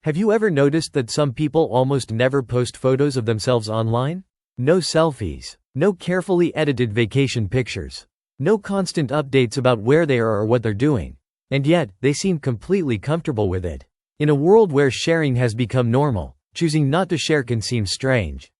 Have you ever noticed that some people almost never post photos of themselves online? No selfies, no carefully edited vacation pictures, no constant updates about where they are or what they're doing. And yet, they seem completely comfortable with it. In a world where sharing has become normal, choosing not to share can seem strange.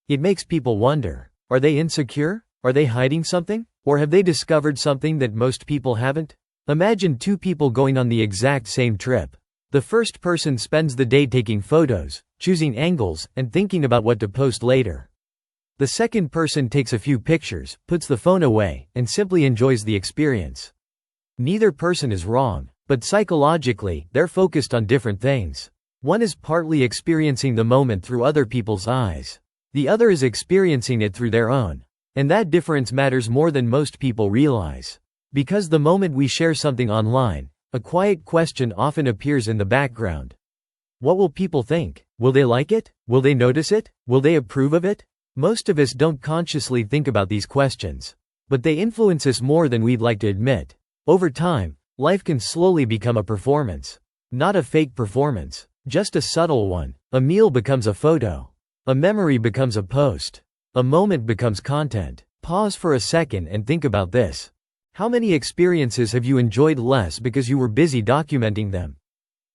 It makes people wonder, are they insecure? Are they hiding something? Or have they discovered something that most people haven't? Imagine two people going on the exact same trip. The first person spends the day taking photos, choosing angles, and thinking about what to post later. The second person takes a few pictures, puts the phone away, and simply enjoys the experience. Neither person is wrong, but psychologically, they're focused on different things. One is partly experiencing the moment through other people's eyes. The other is experiencing it through their own. And that difference matters more than most people realize. Because the moment we share something online, a quiet question often appears in the background. What will people think? Will they like it? Will they notice it? Will they approve of it? Most of us don't consciously think about these questions. But they influence us more than we'd like to admit. Over time, life can slowly become a performance. Not a fake performance, just a subtle one. A meal becomes a photo. A memory becomes a post. A moment becomes content. Pause for a second and think about this. How many experiences have you enjoyed less because you were busy documenting them?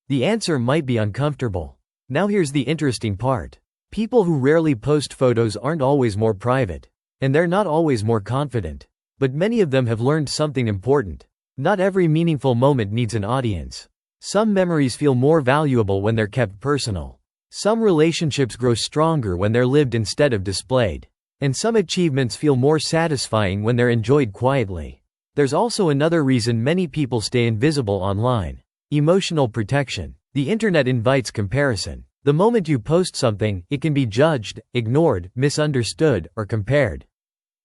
The answer might be uncomfortable. Now here's the interesting part. People who rarely post photos aren't always more private. And they're not always more confident. But many of them have learned something important. Not every meaningful moment needs an audience. Some memories feel more valuable when they're kept personal. Some relationships grow stronger when they're lived instead of displayed. And some achievements feel more satisfying when they're enjoyed quietly. There's also another reason many people stay invisible online. Emotional protection. The internet invites comparison. The moment you post something, it can be judged, ignored, misunderstood, or compared.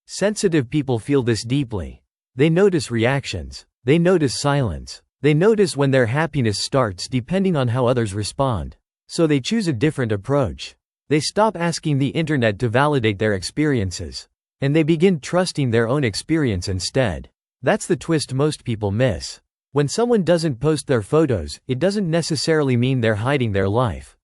Sensitive people feel this deeply. They notice reactions. They notice silence. They notice when their happiness starts depending on how others respond. So they choose a different approach. They stop asking the internet to validate their experiences. And they begin trusting their own experience instead. That's the twist most people miss. When someone doesn't post their photos, it doesn't necessarily mean they're hiding their life.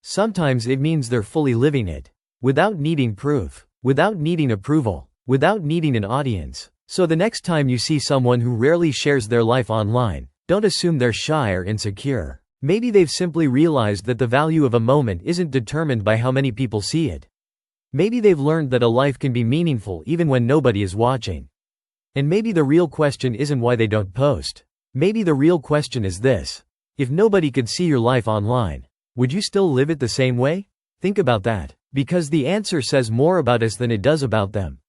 Sometimes it means they're fully living it. Without needing proof. Without needing approval. Without needing an audience. So the next time you see someone who rarely shares their life online, don't assume they're shy or insecure. Maybe they've simply realized that the value of a moment isn't determined by how many people see it. Maybe they've learned that a life can be meaningful even when nobody is watching. And maybe the real question isn't why they don't post. Maybe the real question is this. If nobody could see your life online, would you still live it the same way? Think about that. Because the answer says more about us than it does about them.